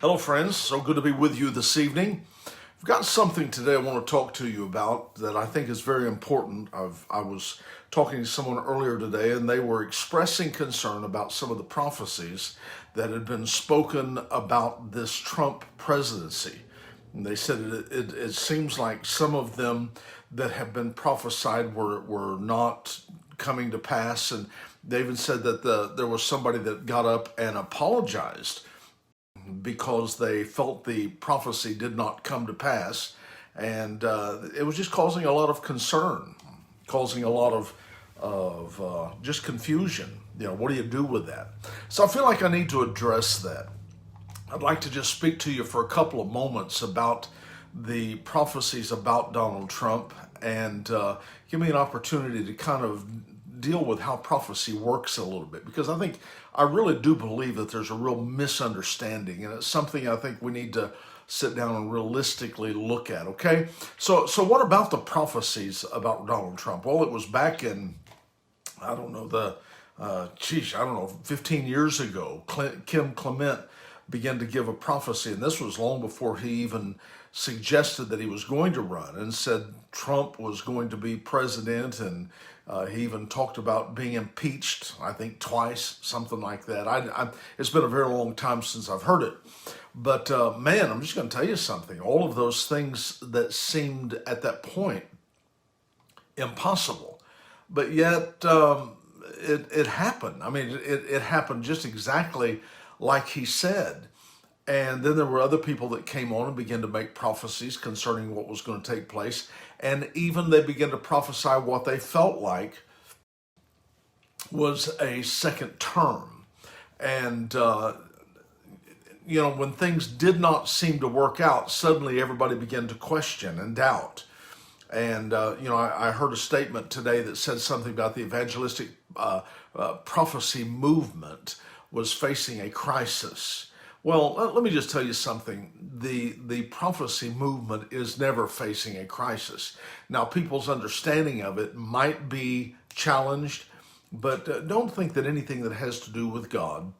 Hello, friends. So good to be with you this evening. I've got something today I want to talk to you about that I think is very important. I was talking to someone earlier today, and they were expressing concern about some of the prophecies that had been spoken about this Trump presidency. And they said it seems like some of them that have been prophesied were not coming to pass. And they even said that there was somebody that got up and apologized because they felt the prophecy did not come to pass. And it was just causing a lot of concern, causing a lot of just confusion. What do you do with that? So I feel like I need to address that. I'd like to just speak to you for a couple of moments about the prophecies about Donald Trump and give me an opportunity to kind of deal with how prophecy works a little bit, because I really do believe that there's a real misunderstanding, and it's something I think we need to sit down and realistically look at. Okay, so what about the prophecies about Donald Trump? Well, it was back in, I don't know, 15 years ago. Kim Clement began to give a prophecy, and this was long before he even suggested that he was going to run, and said Trump was going to be president, and he even talked about being impeached, I think twice, something like that. It's been a very long time since I've heard it. But man, I'm just going to tell you something. All of those things that seemed at that point impossible, but yet it happened. I mean, it happened just exactly like he said. And then there were other people that came on and began to make prophecies concerning what was going to take place. And even they began to prophesy what they felt like was a second term. And, when things did not seem to work out, suddenly everybody began to question and doubt. And, I heard a statement today that said something about the evangelistic prophecy movement was facing a crisis. Well, let me just tell you something. The prophecy movement is never facing a crisis. Now, people's understanding of it might be challenged, but don't think that anything that has to do with God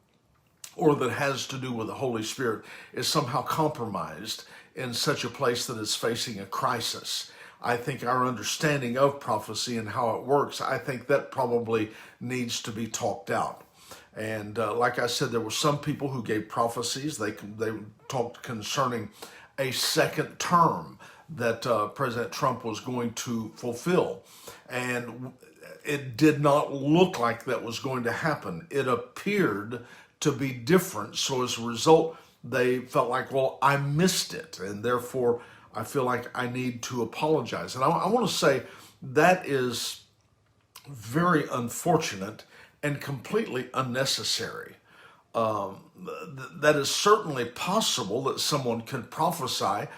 or that has to do with the Holy Spirit is somehow compromised in such a place that it's facing a crisis. I think our understanding of prophecy and how it works, I think that probably needs to be talked out. And like I said, there were some people who gave prophecies. They talked concerning a second term that President Trump was going to fulfill. And it did not look like that was going to happen. It appeared to be different. So as a result, they felt like, well, I missed it. And therefore, I feel like I need to apologize. And I want to say that is very unfortunate and completely unnecessary. That is certainly possible that someone can prophesy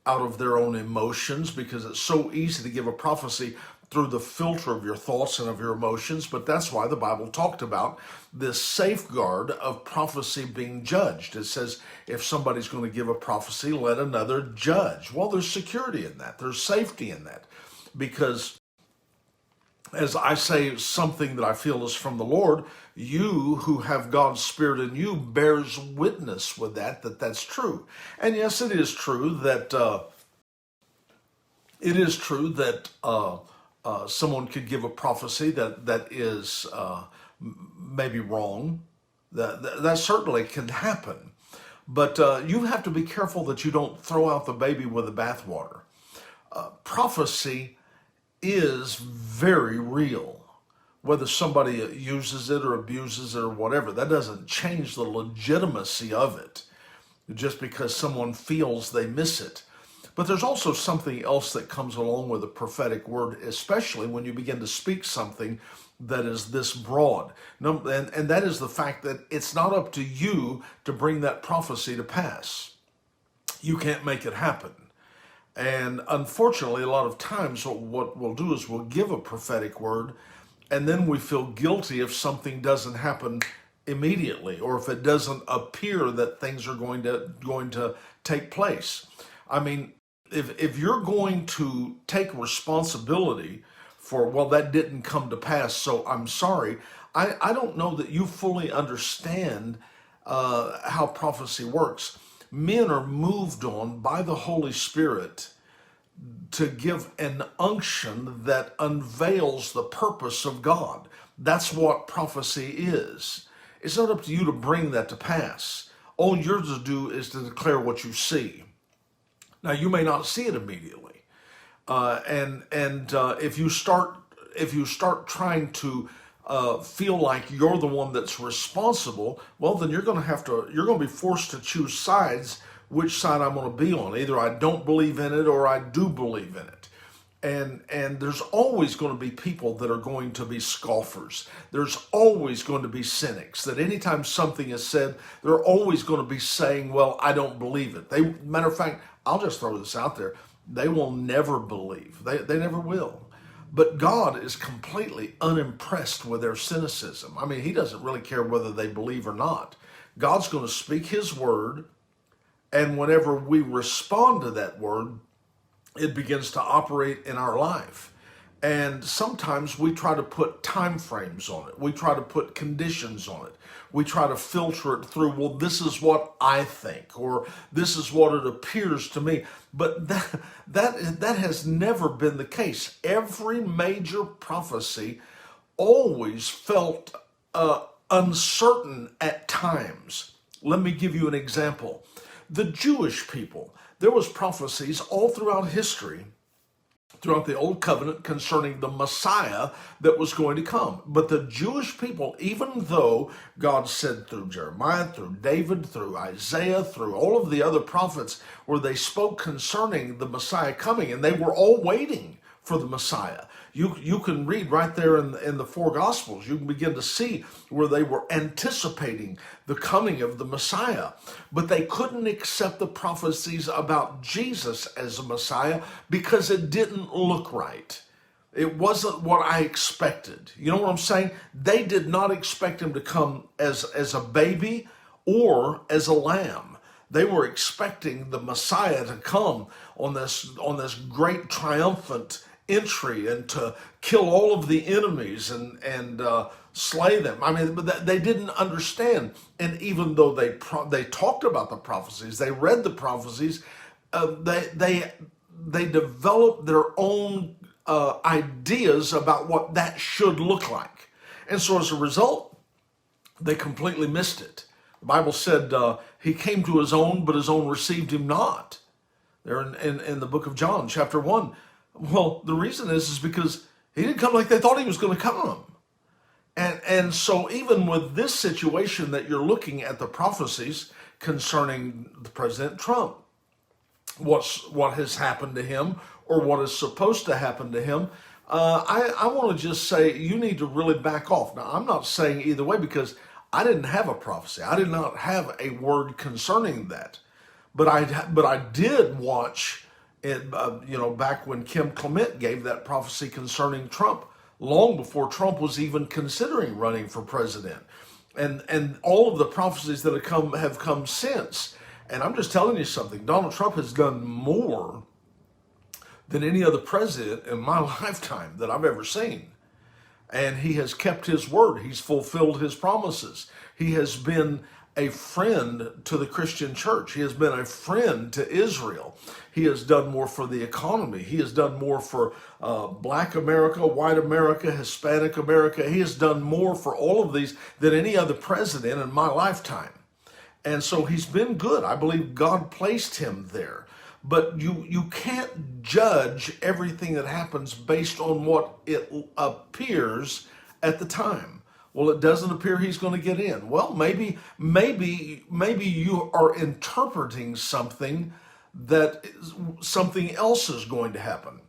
out of their own emotions, because it's so easy to give a prophecy through the filter of your thoughts and of your emotions. But that's why the Bible talked about this safeguard of prophecy being judged. It says if somebody's going to give a prophecy, let another judge. Well, there's security in that. There's safety in that, because as I say something that I feel is from the Lord, you who have God's Spirit in you bears witness with that's true. And yes, it is true that someone could give a prophecy that is maybe wrong. That certainly can happen. But you have to be careful that you don't throw out the baby with the bathwater. Prophecy is very real. Whether somebody uses it or abuses it or whatever, that doesn't change the legitimacy of it just because someone feels they miss it. But there's also something else that comes along with a prophetic word, especially when you begin to speak something that is this broad. And that is the fact that it's not up to you to bring that prophecy to pass. You can't make it happen. And unfortunately, a lot of times what we'll do is we'll give a prophetic word, and then we feel guilty if something doesn't happen immediately, or if it doesn't appear that things are going to take place. I mean, if you're going to take responsibility for, well, that didn't come to pass, so I'm sorry, I don't know that you fully understand how prophecy works. Men are moved on by the Holy Spirit to give an unction that unveils the purpose of God. That's what prophecy is. It's not up to you to bring that to pass. All you're to do is to declare what you see. Now, you may not see it immediately, if you start trying to feel like you're the one that's responsible, well, then you're going to be forced to choose sides. Which side I'm going to be on? Either I don't believe in it or I do believe in it. And there's always going to be people that are going to be scoffers. There's always going to be cynics that anytime something is said, they're always going to be saying, well, I don't believe it. Matter of fact, I'll just throw this out there. They will never believe. They never will. But God is completely unimpressed with their cynicism. I mean, he doesn't really care whether they believe or not. God's going to speak his word, and whenever we respond to that word, it begins to operate in our life. And sometimes we try to put time frames on it. We try to put conditions on it. We try to filter it through, well, this is what I think, or this is what it appears to me. But that has never been the case. Every major prophecy always felt uncertain at times. Let me give you an example. The Jewish people, there was prophecies all throughout history, throughout the Old Covenant, concerning the Messiah that was going to come. But the Jewish people, even though God said through Jeremiah, through David, through Isaiah, through all of the other prophets, where they spoke concerning the Messiah coming, and they were all waiting for the Messiah. You can read right there in the four Gospels. You can begin to see where they were anticipating the coming of the Messiah. But they couldn't accept the prophecies about Jesus as a Messiah because it didn't look right. It wasn't what I expected. You know what I'm saying? They did not expect him to come as a baby or as a lamb. They were expecting the Messiah to come on this great triumphant entry and to kill all of the enemies and slay them. I mean, but they didn't understand. And even though they talked about the prophecies, they read the prophecies, they developed their own ideas about what that should look like. And so as a result, they completely missed it. The Bible said he came to his own, but his own received him not. There in the book of John, chapter 1. Well, the reason is because he didn't come like they thought he was going to come. And so even with this situation that you're looking at the prophecies concerning the President Trump, what has happened to him or what is supposed to happen to him, I want to just say you need to really back off. Now, I'm not saying either way because I didn't have a prophecy. I did not have a word concerning that. But I did watch it, back when Kim Clement gave that prophecy concerning Trump, long before Trump was even considering running for president, and all of the prophecies that have come since. And I'm just telling you something: Donald Trump has done more than any other president in my lifetime that I've ever seen, and he has kept his word. He's fulfilled his promises. He has been a friend to the Christian church. He has been a friend to Israel. He has done more for the economy. He has done more for Black America, white America, Hispanic America. He has done more for all of these than any other president in my lifetime. And so he's been good. I believe God placed him there. But you can't judge everything that happens based on what it appears at the time. Well, it doesn't appear he's going to get in. Well, maybe you are interpreting something that something else is going to happen.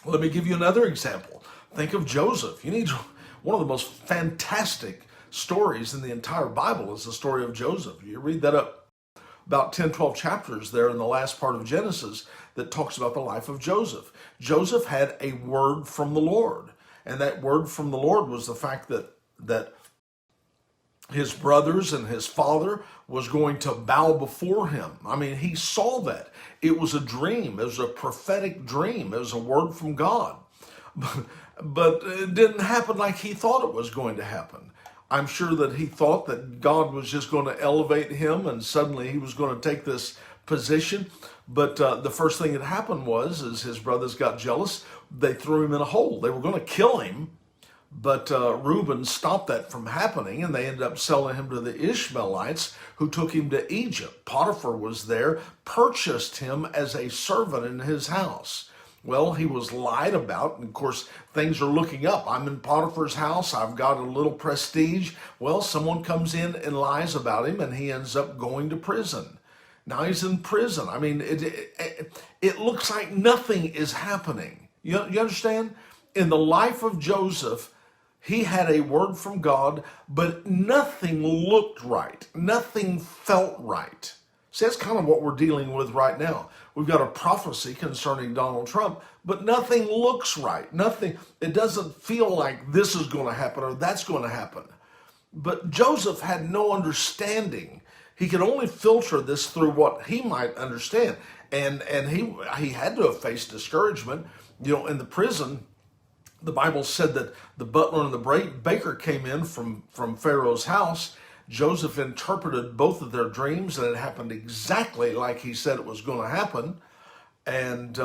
Let me give you another example. Think of Joseph. One of the most fantastic stories in the entire Bible is the story of Joseph. You read that up about 10, 12 chapters there in the last part of Genesis that talks about the life of Joseph. Joseph had a word from the Lord, and that word from the Lord was the fact that his brothers and his father was going to bow before him. I mean, he saw that. It was a dream. It was a prophetic dream. It was a word from God. But it didn't happen like he thought it was going to happen. I'm sure that he thought that God was just going to elevate him and suddenly he was going to take this position. But the first thing that happened was, as his brothers got jealous, they threw him in a hole. They were going to kill him, but Reuben stopped that from happening, and they ended up selling him to the Ishmaelites, who took him to Egypt. Potiphar was there, purchased him as a servant in his house. Well, he was lied about, and of course, things are looking up. I'm in Potiphar's house. I've got a little prestige. Well, someone comes in and lies about him, and he ends up going to prison. Now he's in prison. I mean, it looks like nothing is happening. You understand? In the life of Joseph, he had a word from God, but nothing looked right. Nothing felt right. See, that's kind of what we're dealing with right now. We've got a prophecy concerning Donald Trump, but nothing looks right. Nothing, it doesn't feel like this is going to happen or that's going to happen. But Joseph had no understanding. He could only filter this through what he might understand. And he had to have faced discouragement. You know, in the prison, the Bible said that the butler and the baker came in from Pharaoh's house. Joseph interpreted both of their dreams, and it happened exactly like he said it was going to happen. And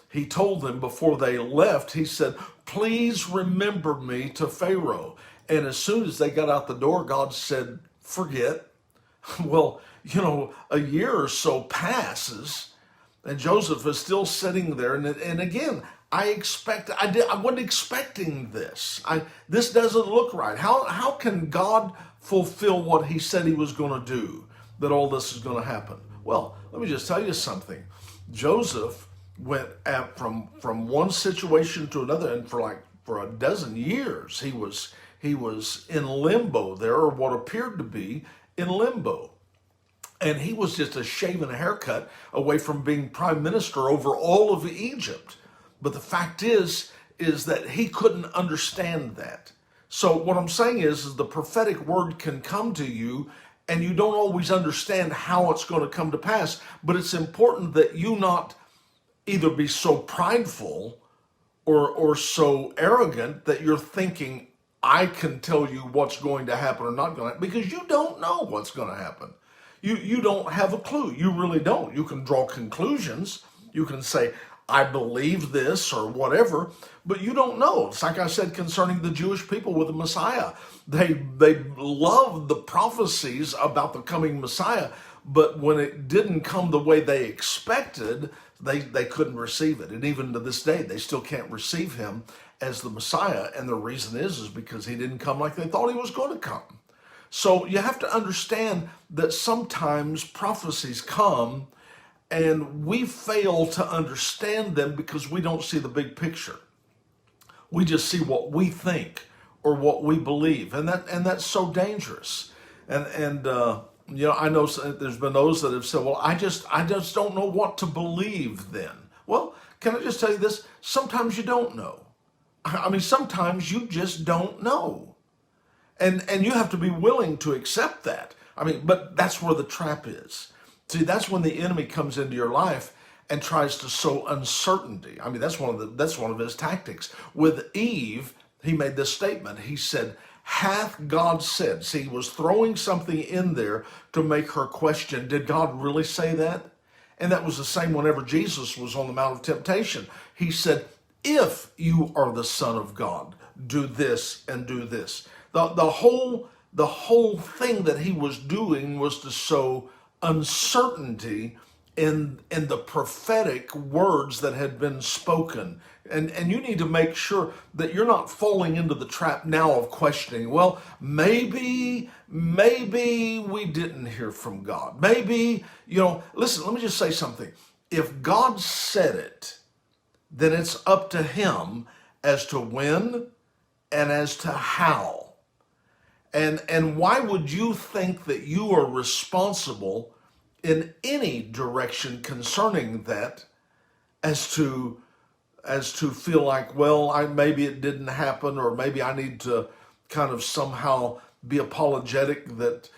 he told them before they left, he said, "Please remember me to Pharaoh." And as soon as they got out the door, God said, "Forget." Well, you know, a year or so passes, and Joseph is still sitting there. And again, I wasn't expecting this. This doesn't look right. How can God fulfill what he said he was going to do, that all this is going to happen? Well, let me just tell you something. Joseph went from one situation to another, and for a dozen years, he was in limbo there, or what appeared to be in limbo. And he was just a shave and a haircut away from being prime minister over all of Egypt. But the fact is that he couldn't understand that. So what I'm saying is the prophetic word can come to you and you don't always understand how it's going to come to pass. But it's important that you not either be so prideful or so arrogant that you're thinking, I can tell you what's going to happen or not going to happen, because you don't know what's going to happen. You don't have a clue. You really don't. You can draw conclusions. You can say, I believe this or whatever, but you don't know. It's like I said concerning the Jewish people with the Messiah. They loved the prophecies about the coming Messiah, but when it didn't come the way they expected, they couldn't receive it. And even to this day, they still can't receive him as the Messiah. And the reason is because he didn't come like they thought he was going to come. So you have to understand that sometimes prophecies come and we fail to understand them because we don't see the big picture. We just see what we think or what we believe, and that's so dangerous. And you know, I know there's been those that have said, "Well, I just don't know what to believe." Then, well, can I just tell you this? Sometimes you don't know. I mean, sometimes you just don't know, and you have to be willing to accept that. I mean, but that's where the trap is. See, that's when the enemy comes into your life and tries to sow uncertainty. I mean, that's one of his tactics. With Eve, he made this statement. He said, "Hath God said?" See, he was throwing something in there to make her question, did God really say that? And that was the same whenever Jesus was on the Mount of Temptation. He said, "If you are the Son of God, do this and do this." The whole thing that he was doing was to sow uncertainty in the prophetic words that had been spoken. And you need to make sure that you're not falling into the trap now of questioning, well, maybe we didn't hear from God. Maybe, you know, listen, let me just say something. If God said it, then it's up to him as to when and as to how. And why would you think that you are responsible in any direction concerning that as to feel like, well, maybe it didn't happen, or maybe I need to kind of somehow be apologetic that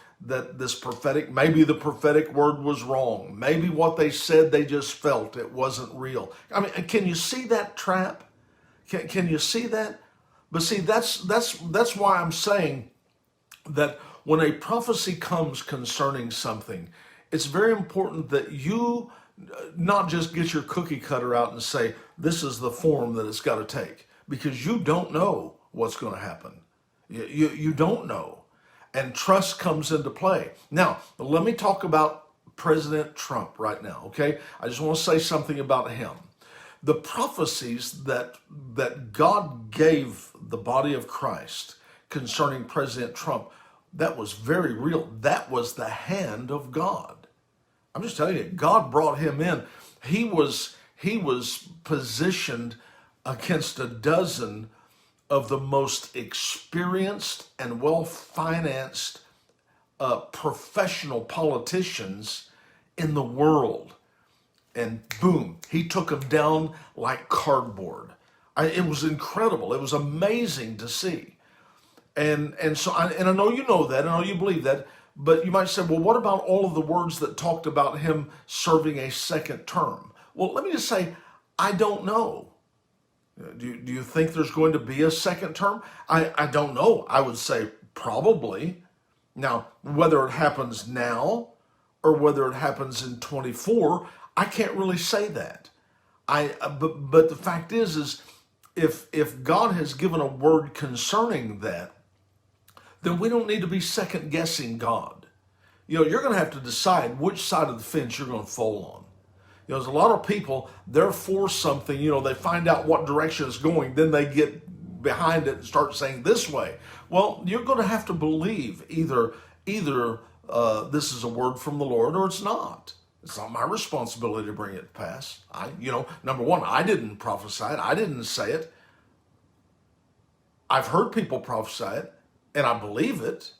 maybe the prophetic word was wrong. Maybe what they said, they just felt it wasn't real. I mean, can you see that trap? Can you see that? But see, that's why I'm saying that when a prophecy comes concerning something, it's very important that you not just get your cookie cutter out and say, this is the form that it's got to take, because you don't know what's going to happen. You don't know. And trust comes into play. Now, let me talk about President Trump right now, okay? I just want to say something about him. The prophecies that God gave the body of Christ concerning President Trump, that was very real. That was the hand of God. I'm just telling you, God brought him in. He was positioned against a dozen of the most experienced and well-financed professional politicians in the world. And boom, he took them down like cardboard. It was incredible. It was amazing to see. And so I know you know that, I know you believe that, but you might say, well, what about all of the words that talked about him serving a second term? Well, let me just say, I don't know. Do you think there's going to be a second term? I don't know. I would say probably. Now, whether it happens now or whether it happens in 24, I can't really say that. But the fact is if God has given a word concerning that, then we don't need to be second guessing God. You're going to have to decide which side of the fence you're going to fall on. There's a lot of people, they're for something, they find out what direction it's going, then they get behind it and start saying this way. Well, you're going to have to believe either this is a word from the Lord or it's not. It's not my responsibility to bring it to pass. Number one, I didn't prophesy it. I didn't say it. I've heard people prophesy it, and I believe it.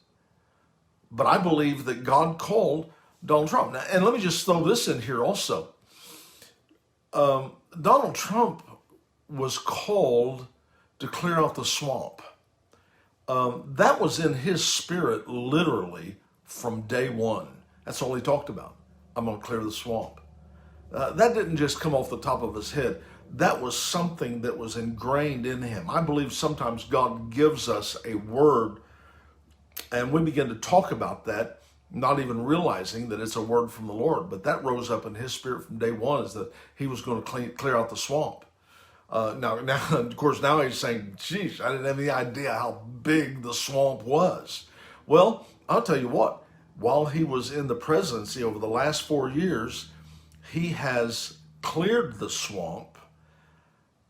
But I believe that God called Donald Trump. Now, and let me just throw this in here also. Donald Trump was called to clear out the swamp. That was in his spirit literally from day one. That's all he talked about. I'm going to clear the swamp. That didn't just come off the top of his head. That was something that was ingrained in him. I believe sometimes God gives us a word and we begin to talk about that, not even realizing that it's a word from the Lord. But that rose up in his spirit from day one, is that he was going to clear out the swamp. Now, of course, now he's saying, geez, I didn't have any idea how big the swamp was. Well, I'll tell you what, while he was in the presidency over the last 4 years, he has cleared the swamp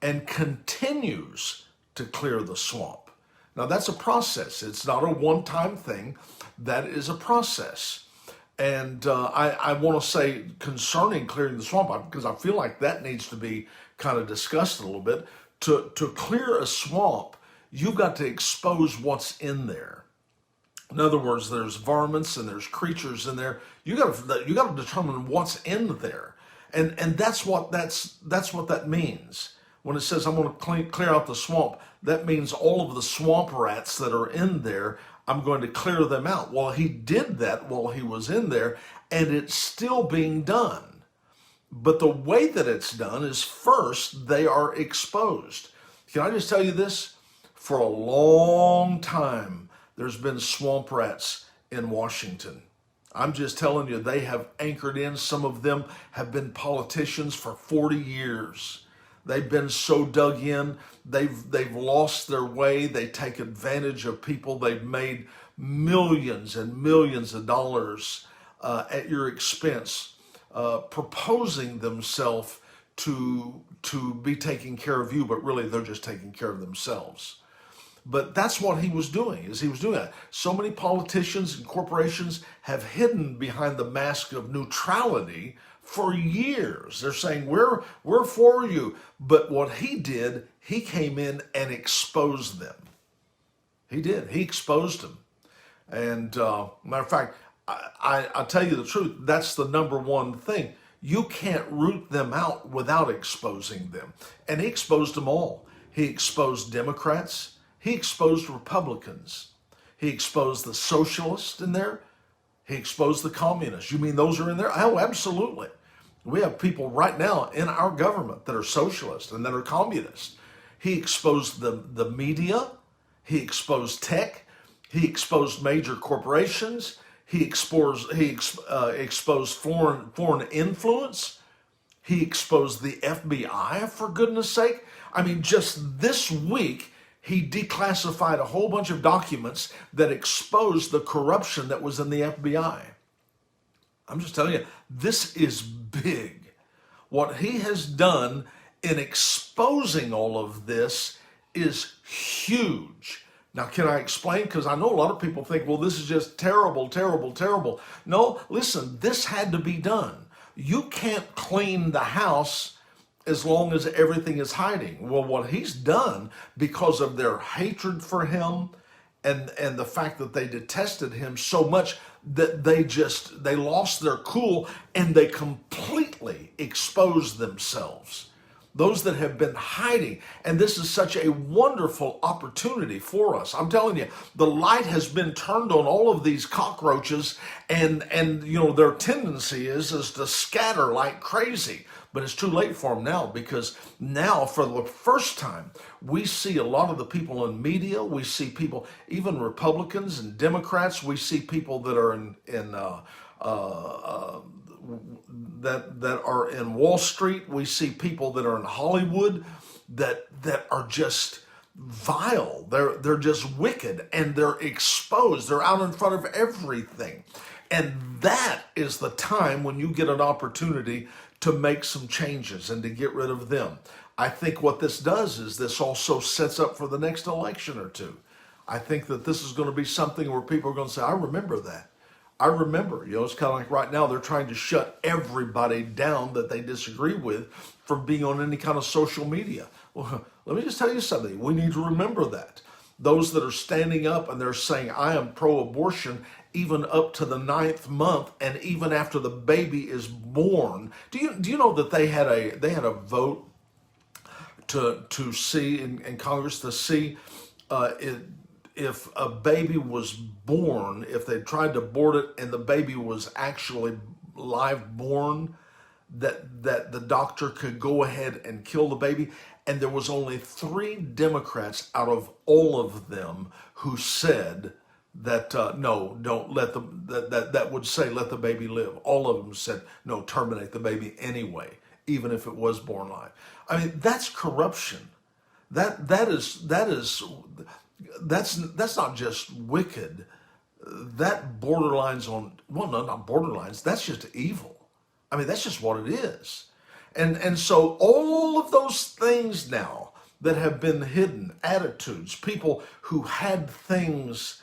and continues to clear the swamp. Now, that's a process. It's not a one-time thing. That is a process. And I want to say concerning clearing the swamp, because I feel like that needs to be kind of discussed a little bit. To clear a swamp, you've got to expose what's in there. In other words, there's varmints and there's creatures in there. You got to determine what's in there, and that's what that means. When it says I'm going to clear out the swamp, that means all of the swamp rats that are in there, I'm going to clear them out. Well, he did that while he was in there, and it's still being done. But the way that it's done is first they are exposed. Can I just tell you this? For a long time, there's been swamp rats in Washington. I'm just telling you, they have anchored in. Some of them have been politicians for 40 years. They've been so dug in, they've lost their way. They take advantage of people. They've made millions and millions of dollars at your expense, proposing themselves to be taking care of you, but really they're just taking care of themselves. But that's what he was doing, is he was doing that. So many politicians and corporations have hidden behind the mask of neutrality for years. They're saying, we're for you. But what he did, he came in and exposed them. He did. He exposed them. And matter of fact, I'll tell you the truth, that's the number one thing. You can't root them out without exposing them. And he exposed them all. He exposed Democrats. He exposed Republicans. He exposed the socialists in there. He exposed the communists. You mean those are in there? Oh, absolutely. We have people right now in our government that are socialists and that are communists. He exposed the media. He exposed tech. He exposed major corporations. Exposed foreign influence. He exposed the FBI, for goodness sake. I mean, just this week, he declassified a whole bunch of documents that exposed the corruption that was in the FBI. I'm just telling you, this is big. What he has done in exposing all of this is huge. Now, can I explain? Because I know a lot of people think, well, this is just terrible, terrible, terrible. No, listen, this had to be done. You can't clean the house as long as everything is hiding. Well, what he's done, because of their hatred for him and the fact that they detested him so much that they lost their cool and they completely exposed themselves. Those that have been hiding. And this is such a wonderful opportunity for us. I'm telling you, the light has been turned on all of these cockroaches, and their tendency is to scatter like crazy. But it's too late for them now, because now, for the first time, we see a lot of the people in media. We see people, even Republicans and Democrats. We see people that are that are in Wall Street. We see people that are in Hollywood that are just vile. They're just wicked, and they're exposed. They're out in front of everything. And that is the time when you get an opportunity to make some changes and to get rid of them. I think what this does is this also sets up for the next election or two. I think that this is going to be something where people are going to say, I remember that. I remember, it's kind of like right now they're trying to shut everybody down that they disagree with from being on any kind of social media. Well, let me just tell you something. We need to remember that. Those that are standing up and they're saying, I am pro-abortion, even up to the 9th month, and even after the baby is born. Do you know that they had a vote to see in Congress to see if a baby was born, if they tried to abort it and the baby was actually live born, that the doctor could go ahead and kill the baby. And there was only 3 Democrats out of all of them who said that no, don't let them, that would say let the baby live. All of them said no, terminate the baby anyway, even if it was born live. I mean, that's corruption. That's not just wicked. That borderlines on, well, no, not borderlines. That's just evil. I mean, that's just what it is. And so all of those things now that have been hidden, attitudes, people who had things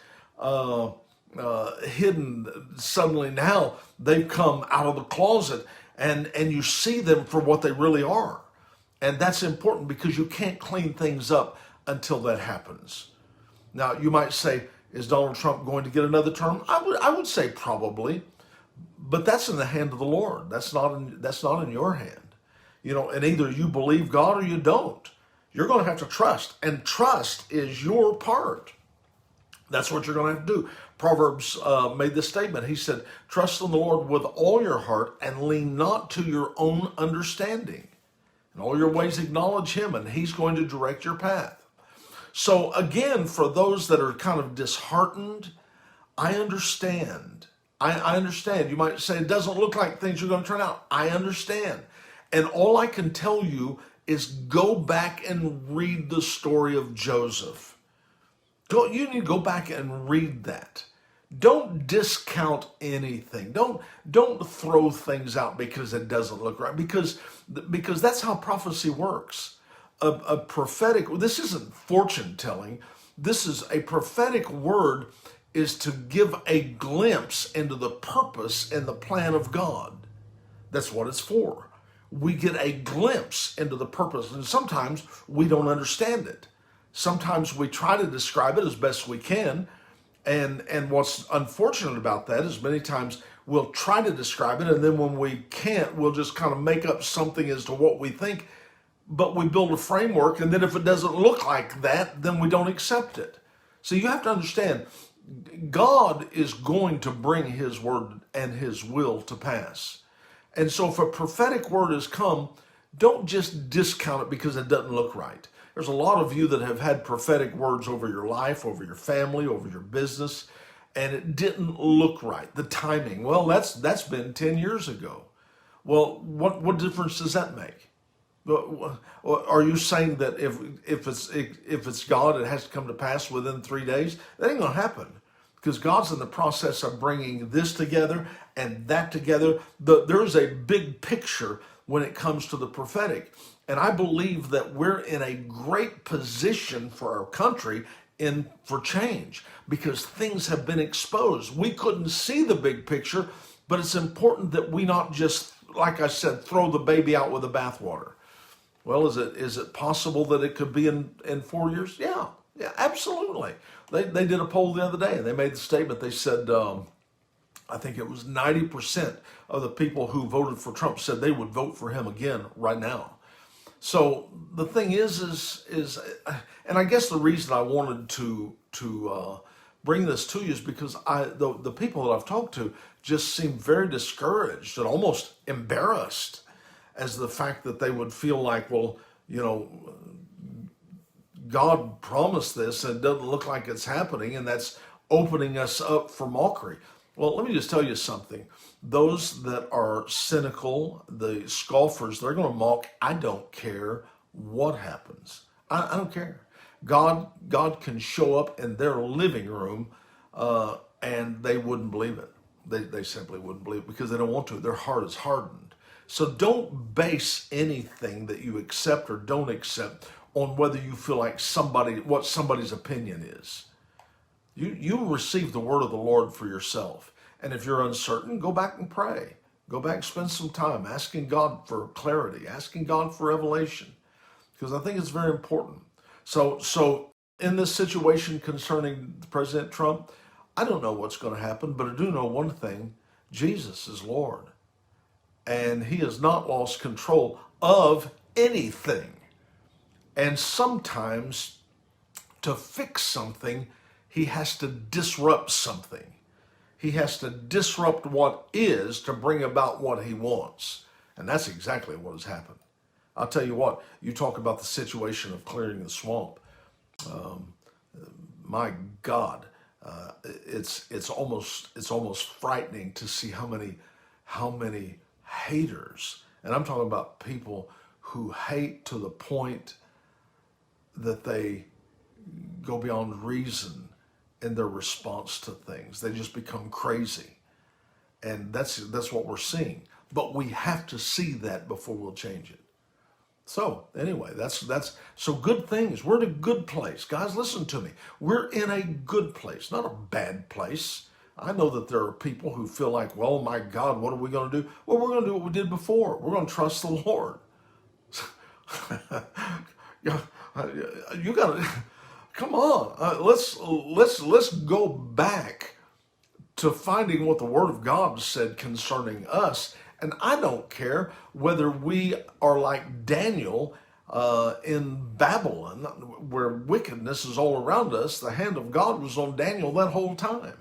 hidden, suddenly now they've come out of the closet, and you see them for what they really are. And that's important, because you can't clean things up until that happens. Now, you might say, is Donald Trump going to get another term? I would say probably, but that's in the hand of the Lord. That's not in your hand. And either you believe God or you don't. You're going to have to trust, and trust is your part. That's what you're going to have to do. Proverbs made this statement. He said, trust in the Lord with all your heart and lean not to your own understanding. In all your ways acknowledge him, and he's going to direct your path. So again, for those that are kind of disheartened, I understand. I understand. You might say, it doesn't look like things are going to turn out. I understand. And all I can tell you is go back and read the story of Joseph. You need to go back and read that. Don't discount anything. Don't throw things out because it doesn't look right. Because that's how prophecy works. A prophetic, this isn't fortune telling. This is a prophetic word, is to give a glimpse into the purpose and the plan of God. That's what it's for. We get a glimpse into the purpose, and sometimes we don't understand it. Sometimes we try to describe it as best we can, and what's unfortunate about that is many times we'll try to describe it, and then when we can't, we'll just kind of make up something as to what we think, but we build a framework, and then if it doesn't look like that, then we don't accept it. So you have to understand, God is going to bring his word and his will to pass. And so if a prophetic word has come, don't just discount it because it doesn't look right. There's a lot of you that have had prophetic words over your life, over your family, over your business, and it didn't look right. The timing, well, that's been 10 years ago. Well, what difference does that make? Are you saying that if it's God, it has to come to pass within 3 days? That ain't gonna happen, because God's in the process of bringing this together and that together. There's a big picture when it comes to the prophetic, and I believe that we're in a great position for our country for change, because things have been exposed. We couldn't see the big picture, but it's important that we not just, like I said, throw the baby out with the bathwater. Well, is it possible that it could be in 4 years? Yeah, absolutely. They did a poll the other day, and they made the statement. They said, I think it was 90% of the people who voted for Trump said they would vote for him again right now. So the thing is, and I guess the reason I wanted to bring this to you is because the people that I've talked to just seem very discouraged and almost embarrassed as the fact that they would feel like, well, God promised this and it doesn't look like it's happening, and that's opening us up for mockery. Well, let me just tell you something. Those that are cynical, the scoffers, they're going to mock. I don't care what happens. I don't care. God can show up in their living room and they wouldn't believe it. They simply wouldn't believe it because they don't want to. Their heart is hardened. So don't base anything that you accept or don't accept on whether you feel like what somebody's opinion is. You receive the word of the Lord for yourself. And if you're uncertain, go back and pray. Go back, spend some time asking God for clarity, asking God for revelation, because I think it's very important. So in this situation concerning President Trump, I don't know what's going to happen, but I do know one thing: Jesus is Lord. And he has not lost control of anything. And sometimes to fix something, he has to disrupt something. He has to disrupt what is to bring about what he wants. And that's exactly what has happened. I'll tell you what, you talk about the situation of clearing the swamp. My God, it's almost frightening to see how many haters, and I'm talking about people who hate to the point that they go beyond reason in their response to things. They just become crazy. And that's what we're seeing. But we have to see that before we'll change it. So anyway, that's so good things. We're in a good place. Guys, listen to me. We're in a good place, not a bad place. I know that there are people who feel like, well, my God, what are we going to do? Well, we're going to do what we did before. We're going to trust the Lord. You got to come on. Let's go back to finding what the Word of God said concerning us. And I don't care whether we are like Daniel in Babylon, where wickedness is all around us. The hand of God was on Daniel that whole time.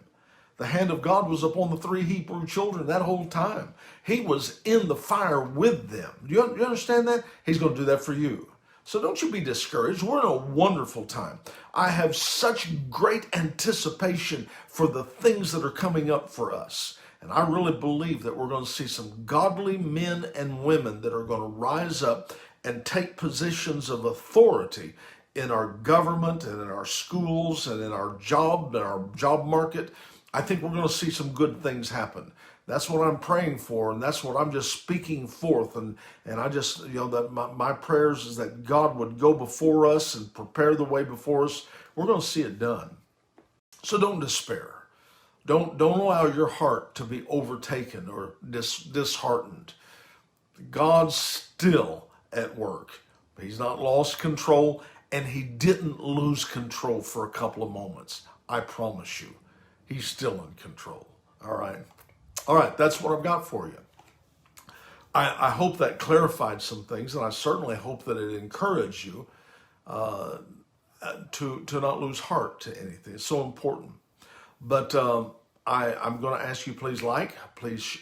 The hand of God was upon the 3 Hebrew children that whole time. He was in the fire with them. Do you understand that? He's going to do that for you. So don't you be discouraged. We're in a wonderful time. I have such great anticipation for the things that are coming up for us. And I really believe that we're going to see some godly men and women that are going to rise up and take positions of authority in our government and in our schools and in our job market. I think we're going to see some good things happen. That's what I'm praying for, and that's what I'm just speaking forth. And I just, that my prayers is that God would go before us and prepare the way before us. We're going to see it done. So don't despair. Don't allow your heart to be overtaken or disheartened. God's still at work. He's not lost control, and he didn't lose control for a couple of moments. I promise you. He's still in control. All right, that's what I've got for you. I hope that clarified some things, and I certainly hope that it encouraged you to not lose heart to anything. It's so important. But I'm going to ask you, please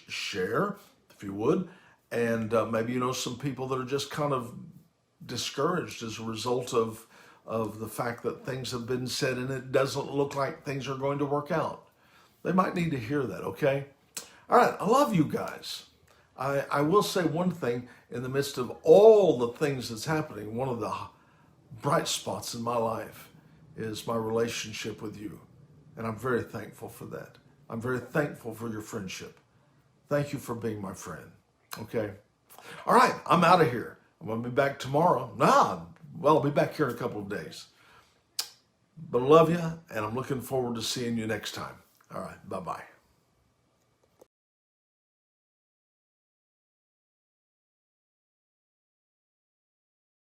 share, if you would, and maybe some people that are just kind of discouraged as a result of the fact that things have been said and it doesn't look like things are going to work out. They might need to hear that, okay? All right, I love you guys. I will say one thing, in the midst of all the things that's happening, one of the bright spots in my life is my relationship with you. And I'm very thankful for that. I'm very thankful for your friendship. Thank you for being my friend, okay? All right, I'm out of here. I'm going to be back tomorrow. I'll be back here in a couple of days. But I love you, and I'm looking forward to seeing you next time. All right, bye-bye.